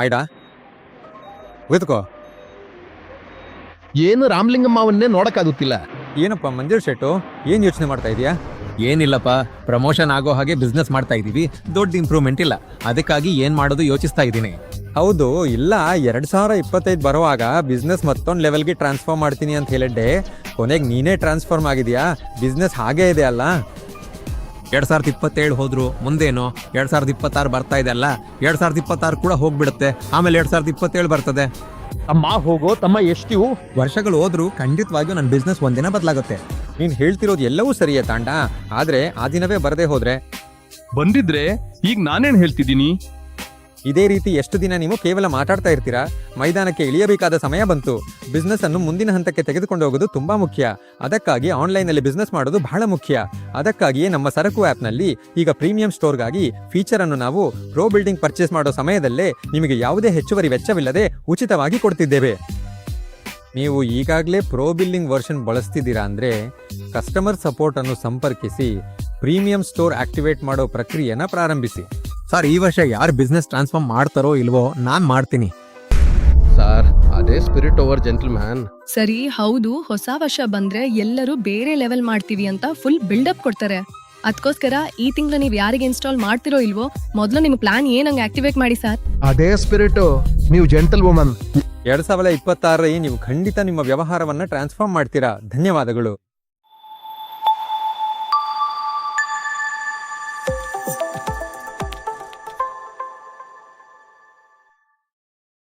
ಆಯ್ಡಾ ಕೂತ್ಕೋ. ಏನು ರಾಮಲಿಂಗಮ್ಮ ಅವನ್ನೇ ನೋಡಕ್ಕಾಗುತ್ತಿಲ್ಲ. ಏನಪ್ಪ ಮಂಜುಳ್ ಶೆಟ್ಟು, ಏನ್ ಯೋಚನೆ ಮಾಡ್ತಾ ಇದೀಯಾ? ಏನಿಲ್ಲಪ್ಪ, ಪ್ರಮೋಷನ್ ಆಗೋ ಹಾಗೆ ಬಿಸ್ನೆಸ್ ಮಾಡ್ತಾ ಇದೀವಿ, ದೊಡ್ಡ ಇಂಪ್ರೂವ್ಮೆಂಟ್ ಇಲ್ಲ, ಅದಕ್ಕಾಗಿ ಏನ್ ಮಾಡೋದು ಯೋಚಿಸ್ತಾ ಇದ್ದೀನಿ. ಹೌದು, ಇಲ್ಲ 2025 ಬರುವಾಗ ಬಿಸ್ನೆಸ್ ಮತ್ತೊಂದು ಲೆವೆಲ್ಗೆ ಟ್ರಾನ್ಸ್ಫಾರ್ಮ್ ಮಾಡ್ತೀನಿ ಅಂತ ಹೇಳಿದ್ದೆ. ಕೊನೆಗೆ ನೀನೇ ಟ್ರಾನ್ಸ್ಫಾರ್ಮ್ ಆಗಿದೆಯಾ? ಬಿಸ್ನೆಸ್ ಹಾಗೇ ಇದೆ ಅಲ್ಲ. 2027 ಹೋದ್ರು ಮುಂದೇನು, 2026 ಬರ್ತಾ ಇದೆ ಅಲ್ಲ, 2026 ಕೂಡ ಹೋಗ್ಬಿಡುತ್ತೆ, ಆಮೇಲೆ 2027 ಬರ್ತದೆ. ತಮ್ಮ ಹೋಗೋ ತಮ್ಮ ಎಷ್ಟು ವರ್ಷಗಳು ಹೋದ್ರು ಖಂಡಿತವಾಗಿಯೂ ನನ್ನ ಬಿಸ್ನೆಸ್ ಒಂದಿನ ಬದಲಾಗುತ್ತೆ. ನೀನ್ ಹೇಳ್ತಿರೋದು ಎಲ್ಲವೂ ಸರಿಯೇ ತಾಂಡ, ಆದ್ರೆ ಆ ದಿನವೇ ಬರದೇ ಹೋದ್ರೆ ಬಂದಿದ್ರೆ ಈಗ ನಾನೇನ್ ಹೇಳ್ತಿದ್ದೀನಿ? ಇದೇ ರೀತಿ ಎಷ್ಟು ದಿನ ನೀವು ಕೇವಲ ಮಾತಾಡ್ತಾ ಇರ್ತೀರಾ? ಮೈದಾನಕ್ಕೆ ಇಳಿಯಬೇಕಾದ ಸಮಯ ಬಂತು. ಬಿಸ್ನೆಸ್ ಅನ್ನು ಮುಂದಿನ ಹಂತಕ್ಕೆ ತೆಗೆದುಕೊಂಡು ಹೋಗೋದು ತುಂಬಾ ಮುಖ್ಯ. ಅದಕ್ಕಾಗಿ ಆನ್ಲೈನ್ನಲ್ಲಿ ಬಿಸ್ನೆಸ್ ಮಾಡೋದು ಬಹಳ ಮುಖ್ಯ. ಅದಕ್ಕಾಗಿಯೇ ನಮ್ಮ ಸರಕು ಆ್ಯಪ್ನಲ್ಲಿ ಈಗ ಪ್ರೀಮಿಯಂ ಸ್ಟೋರ್ಗಾಗಿ ಫೀಚರ್ ಅನ್ನು ನಾವು ಪ್ರೋ ಬಿಲ್ಡಿಂಗ್ ಪರ್ಚೇಸ್ ಮಾಡೋ ಸಮಯದಲ್ಲೇ ನಿಮಗೆ ಯಾವುದೇ ಹೆಚ್ಚುವರಿ ವೆಚ್ಚವಿಲ್ಲದೆ ಉಚಿತವಾಗಿ ಕೊಡ್ತಿದ್ದೇವೆ. ನೀವು ಈಗಾಗಲೇ ಪ್ರೋ ಬಿಲ್ಡಿಂಗ್ ವರ್ಷನ್ ಬಳಸ್ತಿದ್ದೀರಾ ಅಂದರೆ ಕಸ್ಟಮರ್ ಸಪೋರ್ಟ್ ಅನ್ನು ಸಂಪರ್ಕಿಸಿ ಪ್ರೀಮಿಯಂ ಸ್ಟೋರ್ ಆಕ್ಟಿವೇಟ್ ಮಾಡೋ ಪ್ರಕ್ರಿಯೆನ ಪ್ರಾರಂಭಿಸಿ. ಸರ್, ಈ ವರ್ಷ ಯಾರು ಬಿಸ್ನೆಸ್ ಟ್ರಾನ್ಸ್ಫಾರ್ಮ್ ಮಾಡ್ತಾರೋ ಇಲ್ವೋ ನಾನ್ ಮಾಡ್ತೀನಿ. ಸರ್, ಅದೇ ಸ್ಪಿರಿಟ್ ಓವರ್ ಜೆಂಟಲ್ಮ್ಯಾನ್. ಸರಿ, ಹೌದು, ಹೊಸ ವರ್ಷ ಬಂದ್ರೆ ಎಲ್ಲರೂ ಬೇರೆ ಲೆವೆಲ್ ಮಾಡ್ತೀವಿ ಅಂತ ಫುಲ್ ಬಿಲ್ಡಪ್ ಕೊಡ್ತಾರೆ. ಅದಕ್ಕೋಸ್ಕರ ಈ ತಿಂಗಳು ನೀವು ಯಾರಿಗೆ ಇನ್ಸ್ಟಾಲ್ ಮಾಡ್ತಿರೋ ಇಲ್ವೋ ಮೊದಲು ನಿಮ್ಮ ಪ್ಲಾನ್ ಏನಂಗೆ ಆಕ್ಟಿವೇಟ್ ಮಾಡಿ ಸರ್. ಅದೇ ಸ್ಪಿರಿಟ್, ನೀವು ಜೆಂಟಲ್ ವುಮನ್. 2026 ನೀವು ಖಂಡಿತ ನಿಮ್ಮ ವ್ಯವಹಾರವನ್ನ ಟ್ರಾನ್ಸ್ಫಾರ್ಮ್ ಮಾಡ್ತೀರಾ. ಧನ್ಯವಾದಗಳು.